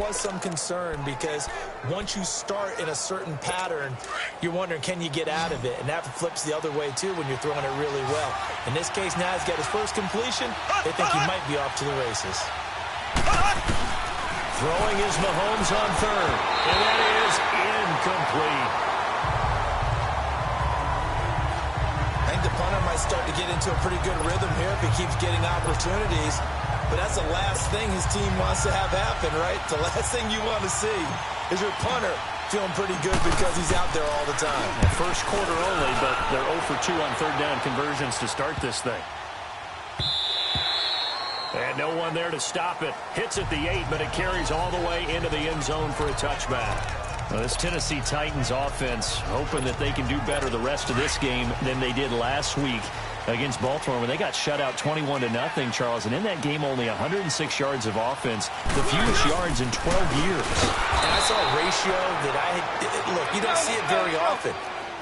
was some concern because once you start in a certain pattern, you're wondering, can you get out of it? And that flips the other way, too, when you're throwing it really well. In this case, now he's got his first completion. They think he might be off to the races. Throwing is Mahomes on third, and that is incomplete. I think the punter might start to get into a pretty good rhythm here if he keeps getting opportunities. But that's the last thing his team wants to have happen, right? The last thing you want to see is your punter feeling pretty good because he's out there all the time. First quarter only, but they're 0 for 2 on third down conversions to start this thing. And no one there to stop it. Hits at the 8, but it carries all the way into the end zone for a touchback. Well, this Tennessee Titans offense hoping that they can do better the rest of this game than they did last week against Baltimore when they got shut out 21-0, Charles. And in that game, only 106 yards of offense, the fewest yards in 12 years. And I saw a ratio that look, you don't see it very often.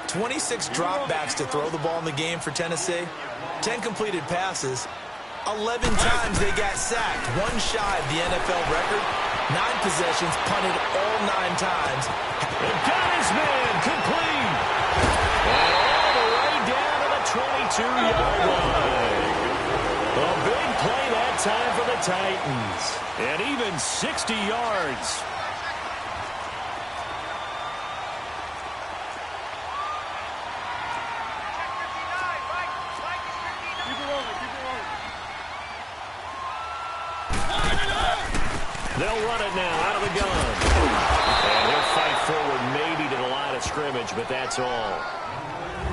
26 dropbacks to throw the ball in the game for Tennessee, 10 completed passes. 11 times they got sacked, one shy of the NFL record. 9 possessions, punted all 9 times. And got his man complete. And all the way down to the 22-yard line. A big play that time for the Titans. And even 60 yards. They'll run it now out of the gun. And he'll fight forward maybe to the line of scrimmage, but that's all.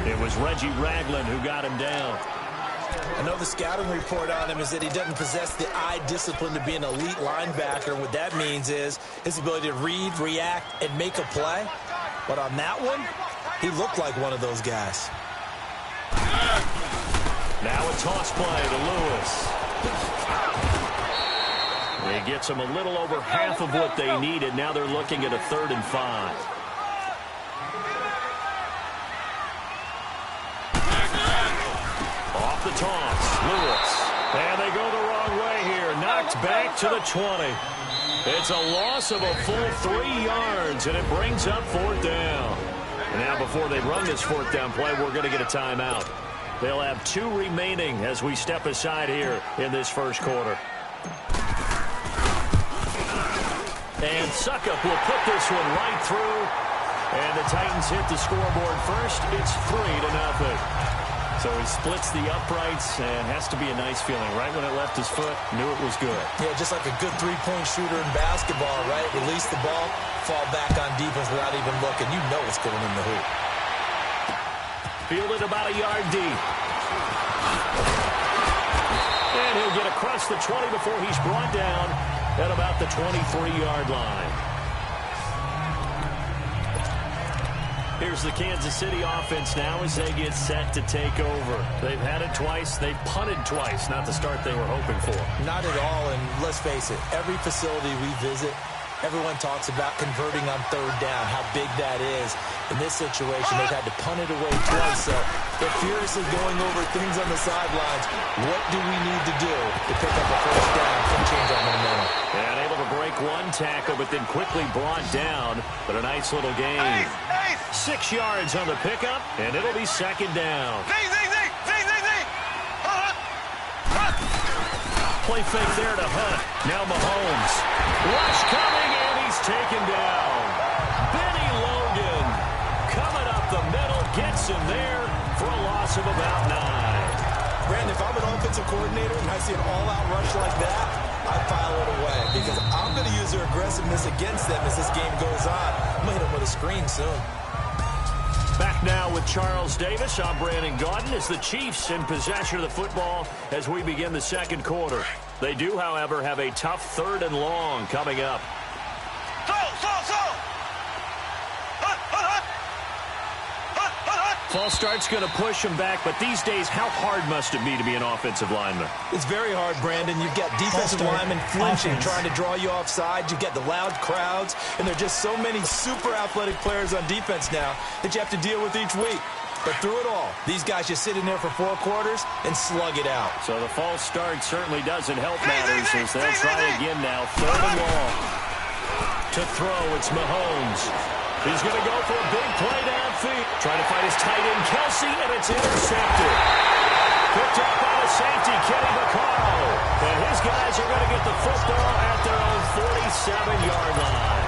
It was Reggie Ragland who got him down. I know the scouting report on him is that he doesn't possess the eye discipline to be an elite linebacker. What that means is his ability to read, react, and make a play. But on that one, he looked like one of those guys. Now a toss play to Lewis. It gets them a little over half of what they needed. Now they're looking at a 3rd and 5. Off the toss, Lewis. And they go the wrong way here. Knocked back to the 20. It's a loss of a full 3 yards, and it brings up 4th down. And now before they run this 4th down play, we're going to get a timeout. They'll have 2 remaining as we step aside here in this first quarter. And Suckup will put this one right through. And the Titans hit the scoreboard first. It's 3-0. So he splits the uprights and has to be a nice feeling. Right when it left his foot, knew it was good. Yeah, just like a good three-point shooter in basketball, right? Release the ball, fall back on defense without even looking. You know it's going in the hoop. Fielded about a yard deep. And he'll get across the 20 before he's brought down at about the 23-yard line. Here's the Kansas City offense now as they get set to take over. They've had it twice. They've punted twice. Not the start they were hoping for. Not at all, and let's face it, every facility we visit, everyone talks about converting on 3rd down, how big that is. In this situation, they've had to punt it away twice, so they're furiously going over things on the sidelines. What do we need to do to pick up a 1st down from change our momentum? And able to break one tackle, but then quickly brought down. But a nice little gain. 6 yards on the pickup, and it'll be 2nd down. Play fake there to Hunt. Now Mahomes. Rush coming, and he's taken down. Benny Logan coming up the middle, gets him there for a loss of about 9. Brandon, if I'm an offensive coordinator and I see an all-out rush like that, I file it away because I'm going to use their aggressiveness against them as this game goes on. I'm going to hit them with a screen soon. Back now with Charles Davis. I'm Brandon Gaudin as the Chiefs in possession of the football as we begin the second quarter. They do, however, have a tough 3rd and long coming up. False start's going to push him back, but these days, how hard must it be to be an offensive lineman? It's very hard, Brandon. You've got defensive linemen flinching, trying to draw you offside. You've got the loud crowds, and there are just so many super athletic players on defense now that you have to deal with each week. But through it all, these guys just sit in there for 4 quarters and slug it out. So the false start certainly doesn't help matters as they'll try again now. 3rd and long. To throw, it's Mahomes. He's going to go for a big play downfield. Trying to find his tight end, Kelsey, and it's intercepted. Picked up by the safety, Kenny Vaccaro. And his guys are going to get the football at their own 47-yard line.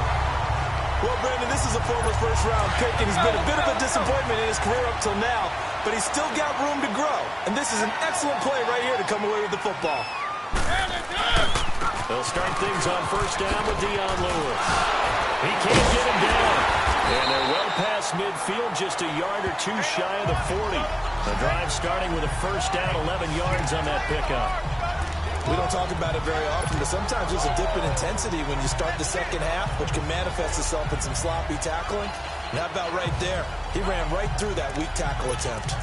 Well, Brandon, this is a former first-round pick, and he's been a bit of a disappointment in his career up till now, but he's still got room to grow. And this is an excellent play right here to come away with the football. They'll start things on first down with Dion Lewis. He can't get him down. And they're well past midfield, just a yard or two shy of the 40. The drive starting with a first down, 11 yards on that pickup. We don't talk about it very often, but sometimes there's a dip in intensity when you start the second half, which can manifest itself in some sloppy tackling. And how about right there? He ran right through that weak tackle attempt.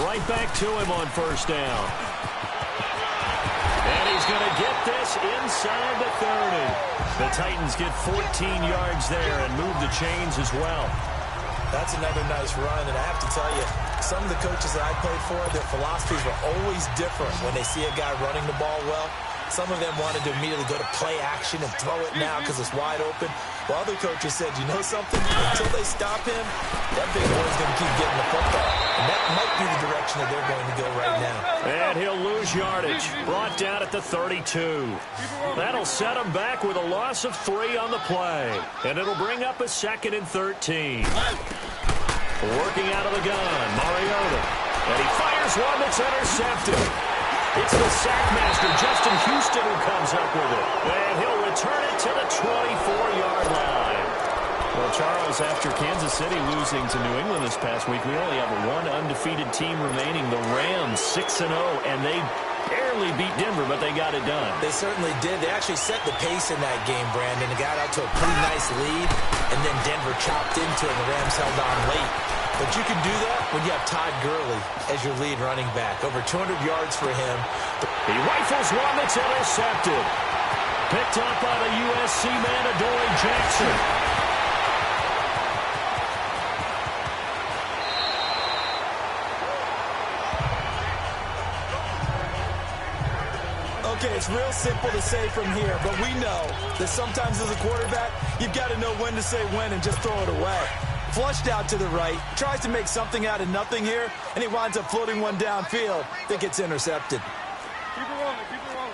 Right back to him on first down. And he's going to get this inside the 30. The Titans get 14 yards there and move the chains as well. That's another nice run, and I have to tell you, some of the coaches that I played for, their philosophies were always different when they see a guy running the ball well. Some of them wanted to immediately go to play action and throw it now because it's wide open. While other coaches said, you know something? Until they stop him, that big boy's going to keep getting the football. And that might be the direction that they're going to go right now. And he'll lose yardage. Brought down at the 32. That'll set him back with a loss of 3 on the play. And it'll bring up a 2nd and 13. Working out of the gun, Mariota. And he fires one that's intercepted. It's the sackmaster, Justin Houston, who comes up with it. And he'll return it to the 24-yard line. Well, Charles, after Kansas City losing to New England this past week, we only have one undefeated team remaining, the Rams, 6-0, and they barely beat Denver, but they got it done. They certainly did. They actually set the pace in that game, Brandon. They got out to a pretty nice lead, and then Denver chopped into it, and the Rams held on late. But you can do that when you have Todd Gurley as your lead running back. Over 200 yards for him. He rifles one that's intercepted. Picked up by the USC man, Adoree Jackson. Okay, it's real simple to say from here, but we know that sometimes as a quarterback, you've got to know when to say when and just throw it away. Flushed out to the right, tries to make something out of nothing here, and he winds up floating one downfield that gets intercepted. Keep it rolling, keep it rolling.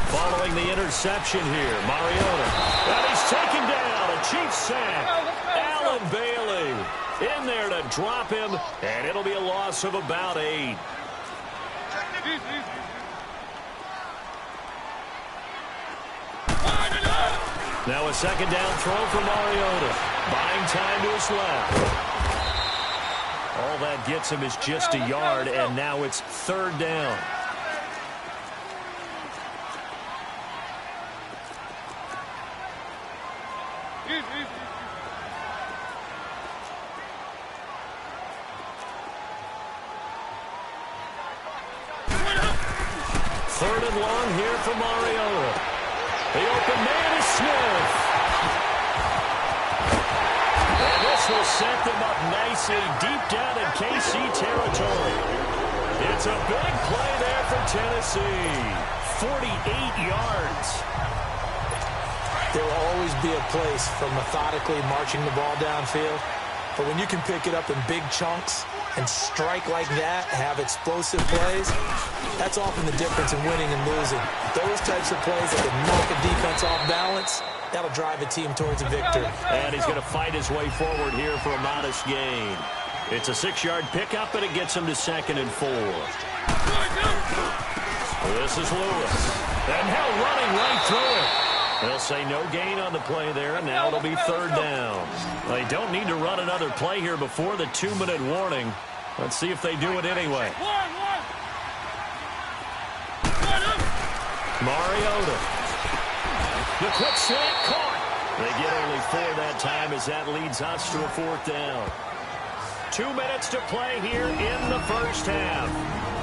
Following the interception here, Mariota. And he's taken down, a Chiefs sack. Allen Bailey in there to drop him, and it'll be a loss of about 8. Now a second down throw for Mariota. Buying time to his left. All that gets him is just a yard, and now it's 3rd down. Third and long here for Mariota. The open man is Smith. And this will set them up nicely deep down in KC territory. It's a big play there for Tennessee. 48 yards. There will always be a place for methodically marching the ball downfield. But when you can pick it up in big chunks and strike like that, have explosive plays, that's often the difference in winning and losing. Those types of plays that can knock a defense off balance, that'll drive a team towards a victory. And he's going to fight his way forward here for a modest gain. It's a 6-yard pickup, and it gets him to 2nd and 4. This is Lewis. And now running right through it. They'll say no gain on the play there, and now it'll be 3rd down. They don't need to run another play here before the 2-minute warning. Let's see if they do it anyway. Mariota. The quick slant caught. They get only 4 that time as that leads us to a 4th down. 2 minutes to play here in the first half.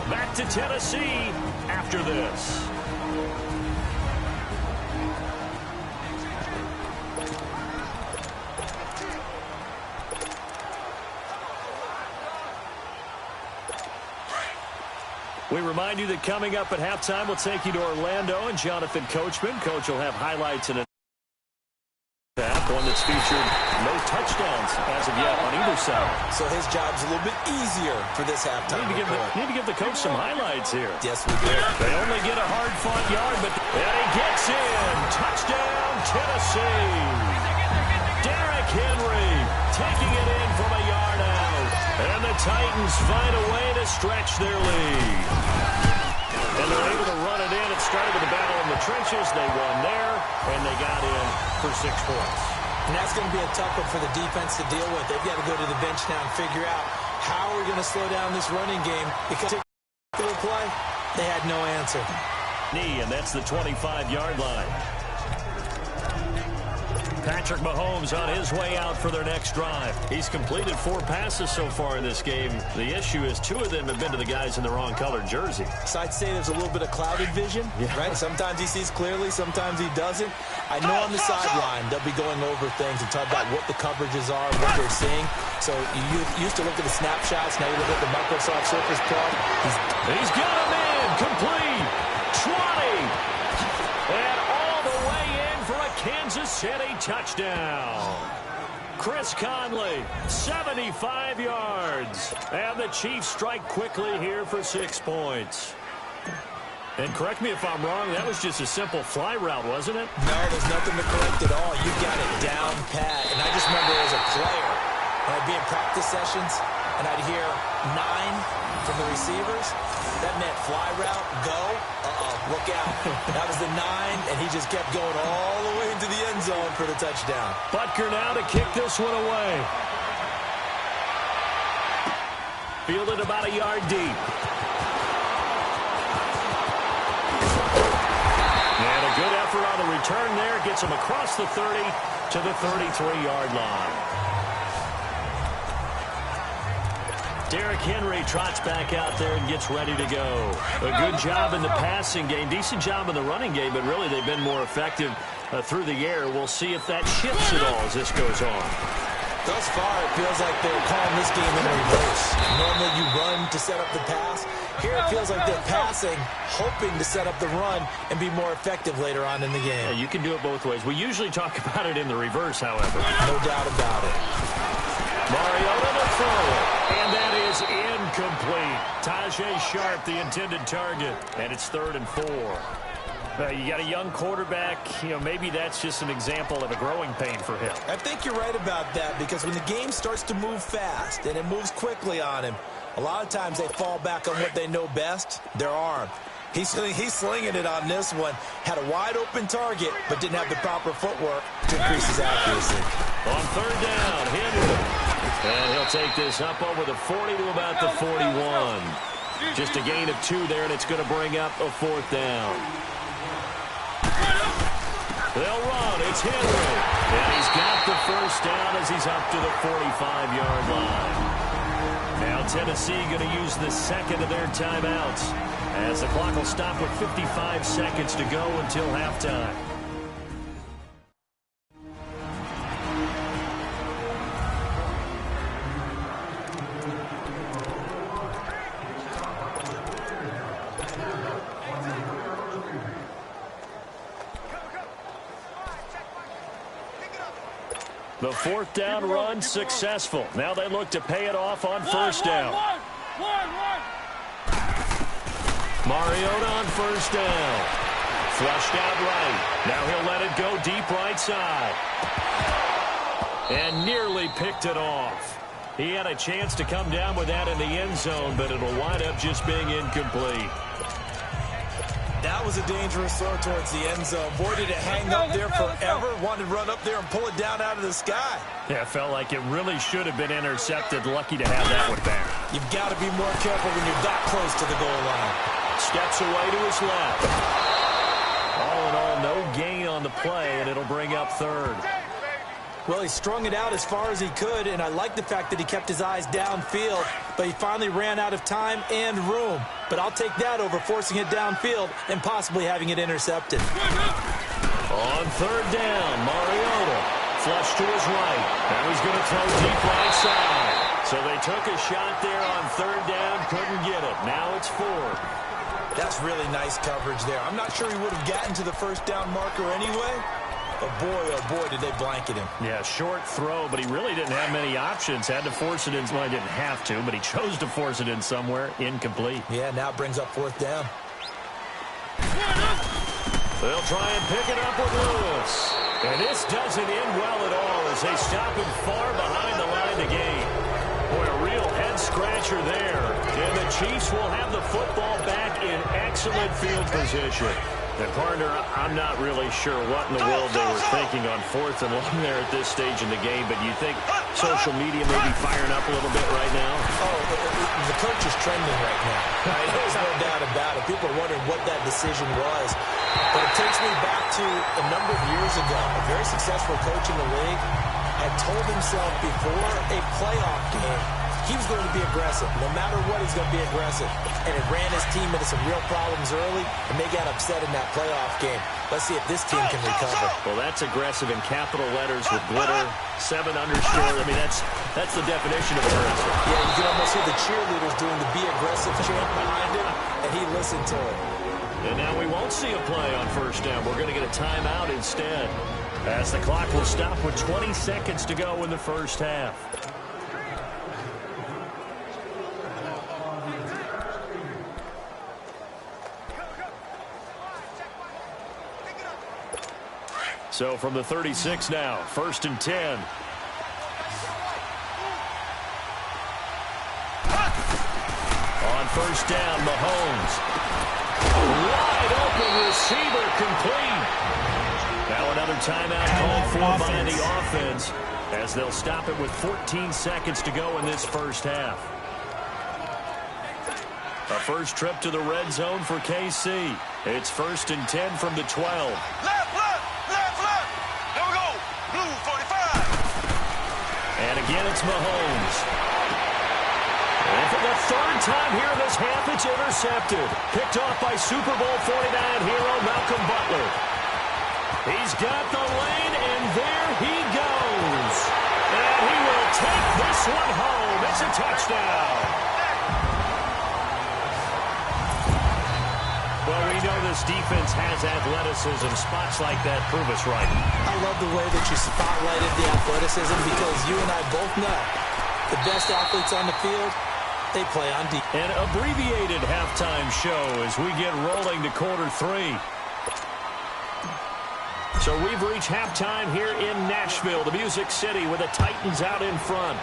Back to Tennessee after this. We remind you that coming up at halftime, we'll take you to Orlando and Jonathan Coachman. Coach will have highlights in a one that's featured no touchdowns as of yet on either side. So his job's a little bit easier for this halftime. Need to give the coach some highlights here. Yes, we do. They only get a hard-fought yard, but and he gets in. Touchdown, Tennessee. Derrick Henry taking it in from a yard out. And the Titans find a way to stretch their lead. And they're able to run it in. It started with a battle in the trenches. They won there, and they got in for 6 points. And that's going to be a tough one for the defense to deal with. They've got to go to the bench now and figure out how we're going to slow down this running game. Because particular play, they had no answer. And that's the 25-yard line. Patrick Mahomes on his way out for their next drive. He's completed 4 passes so far in this game. The issue is 2 of them have been to the guys in the wrong colored jersey. So I'd say there's a little bit of clouded vision, right? Sometimes he sees clearly, sometimes he doesn't. I know on the sideline they'll be going over things and talk about what the coverages are, what they're seeing. So you used to look at the snapshots. Now you look at the Microsoft Surface Pro. He's got him in. Complete. 20. And all the way in for a Kansas City touchdown. Chris Conley, 75 yards. And the Chiefs strike quickly here for 6 points. And correct me if I'm wrong, that was just a simple fly route, wasn't it? No, there's nothing to correct at all. You got it down pat. And I just remember as a player, when I'd be in practice sessions, and I'd hear 9 from the receivers, that meant fly route, go, look out. That was the 9, and he just kept going all the way into the end zone for the touchdown. Butker now to kick this one away. Fielded about a yard deep. And a good effort on the return there. Gets him across the 30 to the 33-yard line. Derrick Henry trots back out there and gets ready to go. A good job in the passing game. Decent job in the running game, but really they've been more effective through the air. We'll see if that shifts at all as this goes on. Thus far, it feels like they're calling this game in reverse. Normally you run to set up the pass. Here it feels like they're passing, hoping to set up the run and be more effective later on in the game. Yeah, you can do it both ways. We usually talk about it in the reverse, however. No doubt about it. Mariota to throw, and that is incomplete. Tajay Sharp, the intended target, and it's 3rd and 4. You got a young quarterback. Maybe that's just an example of a growing pain for him. I think you're right about that, because when the game starts to move fast and it moves quickly on him, a lot of times they fall back on what they know best, their arm. He's slinging it on this one. Had a wide-open target, but didn't have the proper footwork to increase his accuracy. On 3rd down, Henry. And he'll take this up over the 40 to about the 41. Just a gain of 2 there, and it's going to bring up a 4th down. They'll run. It's Henry. And he's got the 1st down as he's up to the 45-yard line. Now Tennessee going to use the 2nd of their timeouts, as the clock will stop with 55 seconds to go until halftime. The 4th down run successful. Now they look to pay it off on 1st down. Mariota on 1st down. Flushed out right. Now he'll let it go deep right side. And nearly picked it off. He had a chance to come down with that in the end zone, but it'll wind up just being incomplete. That was a dangerous throw towards the end zone. Boy, did it hang up there forever. Wanted to run up there and pull it down out of the sky. Yeah, it felt like it really should have been intercepted. Lucky to have that one back. You've got to be more careful when you're that close to the goal line. Steps away to his left. All in all, no gain on the play, and it'll bring up 3rd. Well, he strung it out as far as he could, and I like the fact that he kept his eyes downfield, but he finally ran out of time and room. But I'll take that over forcing it downfield and possibly having it intercepted. On 3rd down, Mariota flushed to his right. Now he's going to throw deep right side. So they took a shot there on third down, couldn't get it. Now it's fourth. That's really nice coverage there. I'm not sure he would have gotten to the first down marker anyway. But oh boy, did they blanket him. Yeah, short throw, but he really didn't have many options. Had to force it in. Well, he didn't have to, but he chose to force it in somewhere. Incomplete. Yeah, now it brings up fourth down. They'll try and pick it up with Lewis. And this doesn't end well at all as they stop him far behind the line to gain. Boy, a real head-scratcher there. And the Chiefs will have the football back in excellent field position. And, partner, I'm not really sure what in the world they were thinking on fourth and long there at this stage in the game, but you think social media may be firing up a little bit right now? Oh, the coach is trending right now. Right? There's no doubt about it. People are wondering what that decision was. But it takes me back to a number of years ago. A very successful coach in the league had told himself before a playoff game he was going to be aggressive. No matter what, he's going to be aggressive. And it ran his team into some real problems early, and they got upset in that playoff game. Let's see if this team can recover. Well, that's aggressive in capital letters with glitter, 7 underscore. I mean, that's the definition of aggressive. Yeah, you can almost hear the cheerleaders doing the be aggressive chant behind him, and he listened to it. And now we won't see a play on first down. We're going to get a timeout instead, as the clock will stop with 20 seconds to go in the first half. So from the 36 now, 1st and 10. On first down, Mahomes. Wide open receiver complete. Now another timeout called for by the offense as they'll stop it with 14 seconds to go in this first half. A first trip to the red zone for KC. It's 1st and 10 from the 12. And again, it's Mahomes. And for the third time here in this half, it's intercepted. Picked off by Super Bowl 49 hero Malcolm Butler. He's got the lane, and there he goes. And he will take this one home. It's a touchdown. Well, we know this defense has athleticism. Spots like that prove us right. I love the way that you spotlighted the athleticism because you and I both know the best athletes on the field, they play on defense. An abbreviated halftime show as we get rolling to quarter 3. So we've reached halftime here in Nashville, the Music City, with the Titans out in front.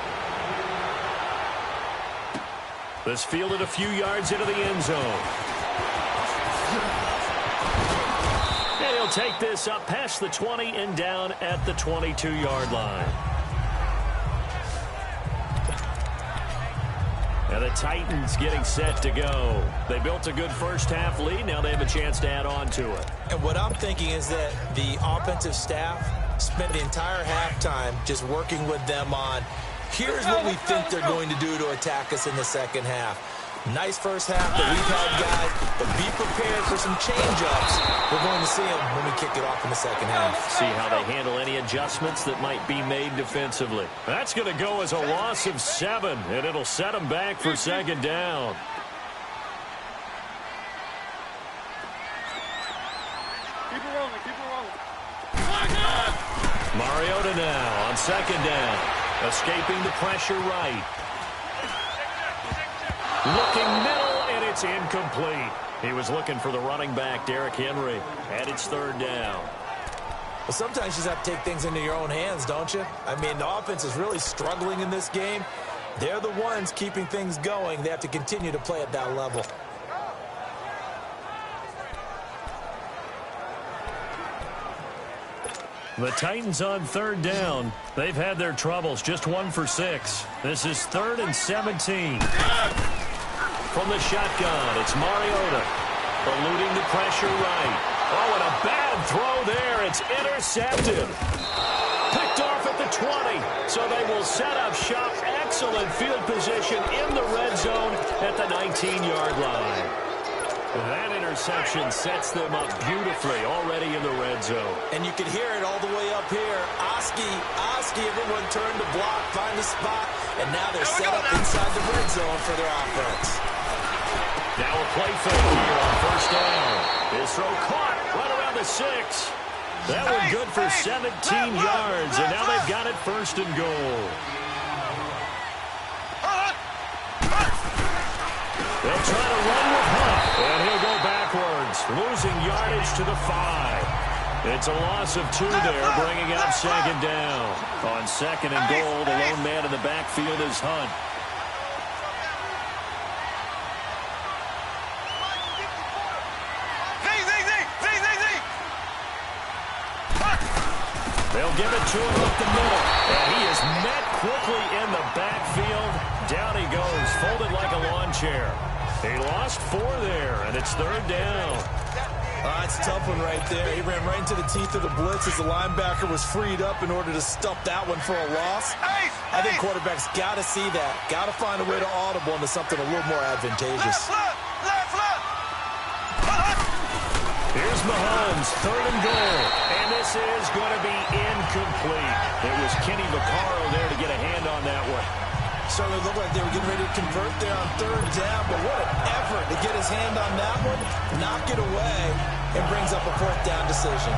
This fielded a few yards into the end zone. And he'll take this up past the 20 and down at the 22-yard line. And the Titans getting set to go. They built a good first half lead. Now they have a chance to add on to it. And what I'm thinking is that the offensive staff spent the entire halftime just working with them on, here's what we think they're going to do to attack us in the second half. Nice first half that we've had, guys, but be prepared for some change-ups. We're going to see them when we kick it off in the second half. See how they handle any adjustments that might be made defensively. That's going to go as a loss of 7, and it'll set them back for second down. Keep it rolling, keep it rolling. Mariota now on second down. Escaping the pressure right. Looking middle, and it's incomplete. He was looking for the running back, Derrick Henry, and it's third down. Well, sometimes you just have to take things into your own hands, don't you? I mean, the offense is really struggling in this game. They're the ones keeping things going. They have to continue to play at that level. The Titans on third down. They've had their troubles, just 1 for 6. This is 3rd and 17. From the shotgun, it's Mariota. Eluding the pressure right. Oh, and a bad throw there. It's intercepted. Picked off at the 20. So they will set up shop. Excellent field position in the red zone at the 19-yard line. That interception sets them up beautifully already in the red zone. And you can hear it all the way up here. Oski, everyone turned to block, find a spot, and now they're set up inside the red zone for their offense. Now a play fake here on first down. His throw caught right around the 6. That one good for 17 yards, and now they've got it first and goal. They'll try to run with Hunt, and he'll go backwards, losing yardage to the 5. It's a loss of 2 there, bringing up second down. On second and goal, the lone man in the backfield is Hunt. They'll give it to him up the middle, and he is met quickly in the backfield. Down he goes, folded like a lawn chair. He lost 4 there, and it's third down. It's a tough one right there. He ran right into the teeth of the blitz as the linebacker was freed up in order to stop that one for a loss. I think quarterbacks got to see that. Got to find a way to audible into something a little more advantageous. Here's Mahomes, third and goal, and this is going to be incomplete. It was Kenny Vaccaro there to get a hand on that one. Certainly looked like they were getting ready to convert there on third down, but what an effort to get his hand on that one, knock it away, and brings up a fourth down decision.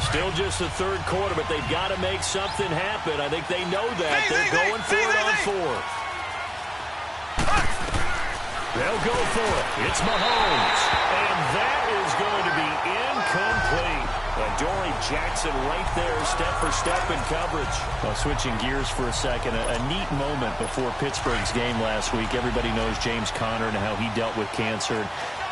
Still just the third quarter, but they've got to make something happen. I think they know that. They're going for it on 4th. They'll go for it. It's Mahomes. And that is going to be incomplete. Adoree Jackson right there, step for step in coverage. Well, switching gears for a second, a neat moment before Pittsburgh's game last week. Everybody knows James Conner and how he dealt with cancer.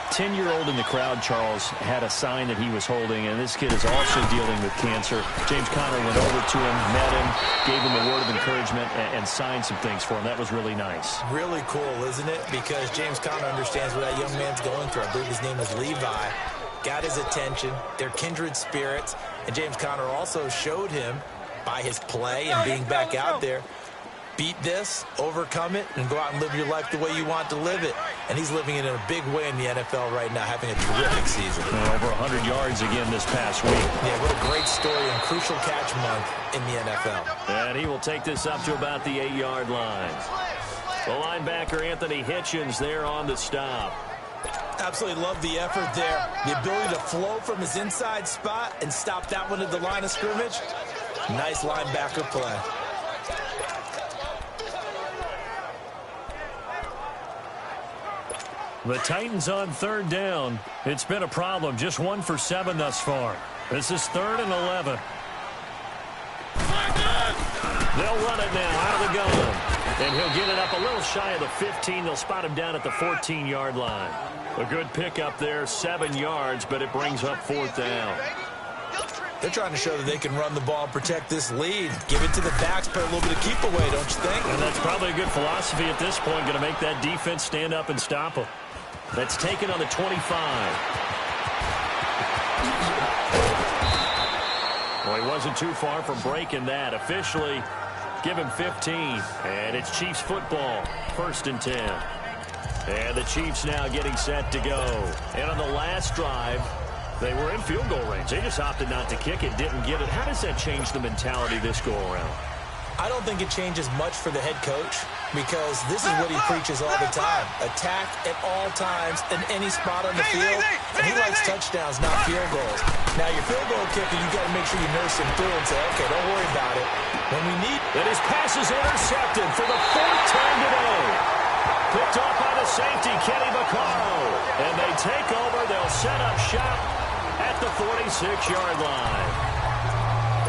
10-year-old in the crowd, Charles, had a sign that he was holding, and this kid is also dealing with cancer. James Conner went over to him, met him, gave him a word of encouragement, and signed some things for him. That was really nice. Really cool, isn't it? Because James Conner understands what that young man's going through. I believe his name is Levi. Got his attention. They're kindred spirits. And James Conner also showed him by his play and being back out there, beat this, overcome it, and go out and live your life the way you want to live it. And he's living it in a big way in the NFL right now, having a terrific season. Over 100 yards again this past week. Yeah, what a great story and crucial catch month in the NFL. And he will take this up to about the 8-yard line. The linebacker, Anthony Hitchens, there on the stop. Absolutely love the effort there. The ability to flow from his inside spot and stop that one at the line of scrimmage. Nice linebacker play. The Titans on third down. It's been a problem. Just 1 for 7 thus far. This is 3rd and 11. They'll run it now out of the gun. And he'll get it up a little shy of the 15. They'll spot him down at the 14-yard line. A good pickup there, 7 yards, but it brings up 4th down. They're trying to show that they can run the ball and protect this lead. Give it to the backs, play a little bit of keep away, don't you think? And that's probably a good philosophy at this point, going to make that defense stand up and stop them. That's taken on the 25. Well, he wasn't too far from breaking that. Officially, give him 15. And it's Chiefs football, 1st and 10. And the Chiefs now getting set to go. And on the last drive, they were in field goal range. They just opted not to kick it, didn't get it. How does that change the mentality this go-around? I don't think it changes much for the head coach because this is what he preaches all the time. Attack at all times in any spot on the field. And he likes touchdowns, not field goals. Now, your field goal kicker, you got to make sure you nurse him through and say, okay, don't worry about it. When we need... And his pass is intercepted for the 4th time today. Picked off by the safety, Kenny Vaccaro. And they take over. They'll set up shop at the 46-yard line.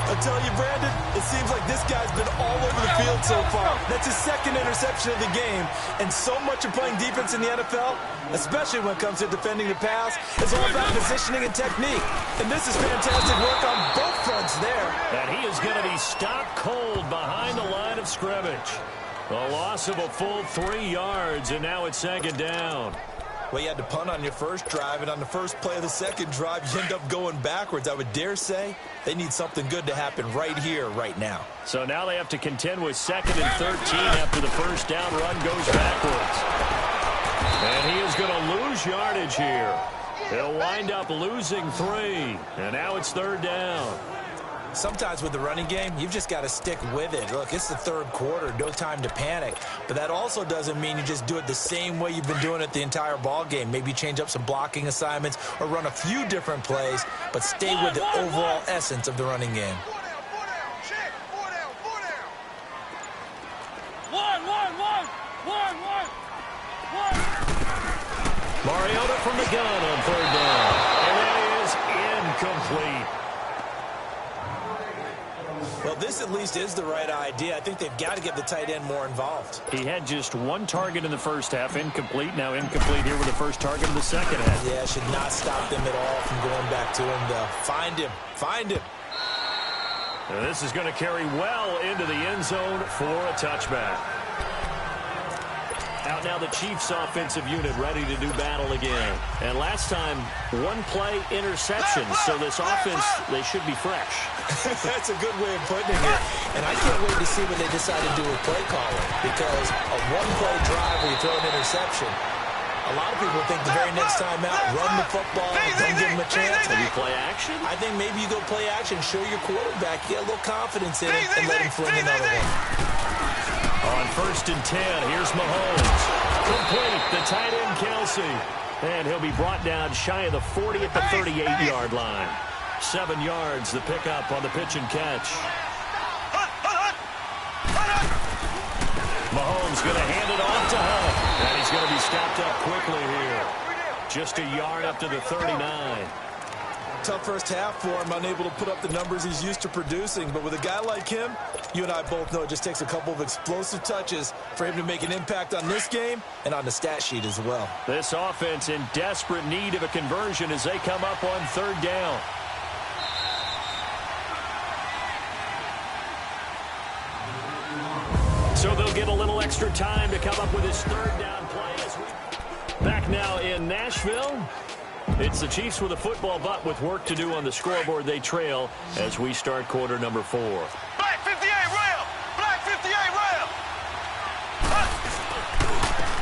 I'll tell you, Brandon, it seems like this guy's been all over the field so far. That's his 2nd interception of the game. And so much of playing defense in the NFL, especially when it comes to defending the pass, is all about positioning and technique. And this is fantastic work on both fronts there. And he is going to be stopped cold behind the line of scrimmage. A loss of a full 3 yards, and now it's 2nd down. Well, you had to punt on your first drive, and on the first play of the second drive, you end up going backwards. I would dare say they need something good to happen right here, right now. So now they have to contend with 2nd and 13 after the first down run goes backwards. And he is going to lose yardage here. He'll wind up losing 3. And now it's 3rd down. Sometimes with the running game, you've just got to stick with it. Look, it's the 3rd quarter, no time to panic. But that also doesn't mean you just do it the same way you've been doing it the entire ball game. Maybe change up some blocking assignments or run a few different plays, but stay with the overall essence of the running game. Mariota from the gun on 3rd down. And that is incomplete. Well, this at least is the right idea. I think they've got to get the tight end more involved. He had just 1 target in the first half, incomplete. Now incomplete here with the first target in the second half. Yeah, should not stop them at all from going back to him, though. Find him. Find him. And this is going to carry well into the end zone for a touchback. Out now the Chiefs offensive unit ready to do battle again. And last time, 1 play interception. So this offense, they should be fresh. That's a good way of putting it. And I can't wait to see what they decide to do with play calling. Because a 1-play drive where you throw an interception, a lot of people think the very next time out, run the football, don't give them a chance. Maybe play action? I think maybe you go play action, show your quarterback, get a little confidence in it, and let him fling another one. On 1st and 10, here's Mahomes. Complete, the tight end Kelsey. And he'll be brought down shy of the 40 at the 38-yard line. 7 yards, the pickup on the pitch and catch. Mahomes going to hand it off to Hunt. And he's going to be stopped up quickly here. Just a yard up to the 39. Tough first half for him, unable to put up the numbers he's used to producing. But with a guy like him, you and I both know it just takes a couple of explosive touches for him to make an impact on this game and on the stat sheet as well. This offense in desperate need of a conversion as they come up on 3rd down. So they'll get a little extra time to come up with his 3rd down play. Back now in Nashville. It's the Chiefs with a football, but with work to do on the scoreboard. They trail as we start quarter number 4. Black 58 rail! Black 58 rail!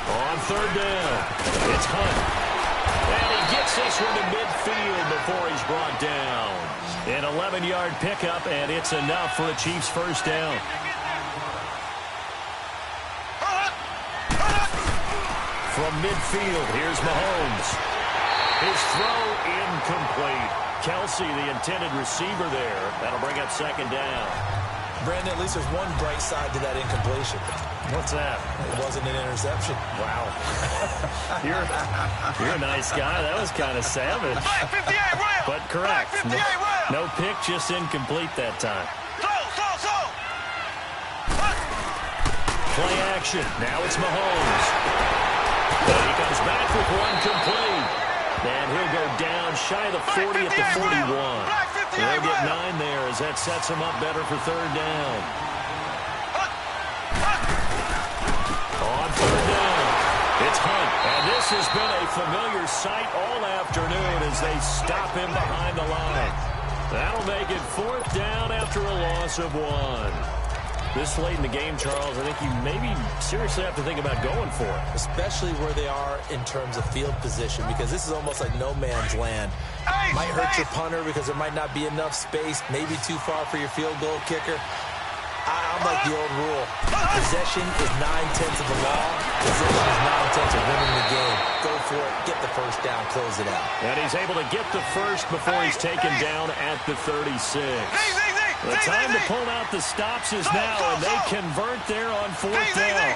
On 3rd down, it's Hunt. And he gets this one to midfield before he's brought down. An 11-yard pickup, and it's enough for a Chiefs first down. From midfield, here's Mahomes. His throw incomplete. Kelsey, the intended receiver there. That'll bring up 2nd down. Brandon, at least there's one bright side to that incompletion. What's that? It wasn't an interception. Wow. You're a nice guy. That was kind of savage. But correct. No pick, just incomplete that time. Play action. Now it's Mahomes. And he comes back with one complete. And he'll go down shy of the 40 at the 41. They'll get 9 there as that sets him up better for 3rd down. On 3rd down, it's Hunt. And this has been a familiar sight all afternoon as they stop him behind the line. That'll make it 4th down after a loss of 1. This late in the game, Charles, I think you maybe seriously have to think about going for it. Especially where they are in terms of field position, because this is almost like no man's land. Might hurt your punter because there might not be enough space, maybe too far for your field goal kicker. I'm like the old rule. Possession is 9/10 of the law. Possession is 9/10 of winning the game. Go for it. Get the first down. Close it out. And he's able to get the first before he's taken down at the 36. The time to pull out the stops is now, and they convert there on 4th down.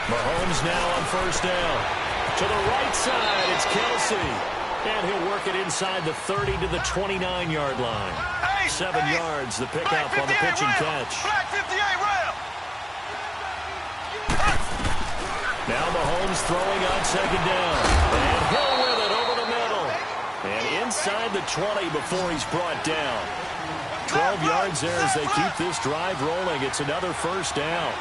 Mahomes now on 1st down. To the right side, it's Kelsey. And he'll work it inside the 30 to the 29-yard line. 7 yards, the pickup on the pitch and catch. Now Mahomes throwing on 2nd down. And Hill with it over the middle. And inside the 20 before he's brought down. 12 yards there as they keep this drive rolling. It's another 1st down.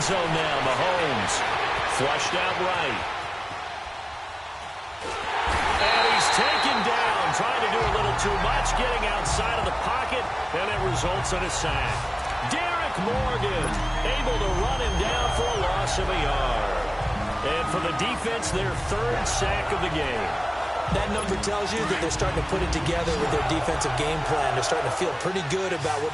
zone now. Mahomes flushed out right. And he's taken down, trying to do a little too much, getting outside of the pocket, and it results in a sack. Derek Morgan able to run him down for a loss of a yard. And for the defense, their third sack of the game. That number tells you that they're starting to put it together with their defensive game plan. They're starting to feel pretty good about what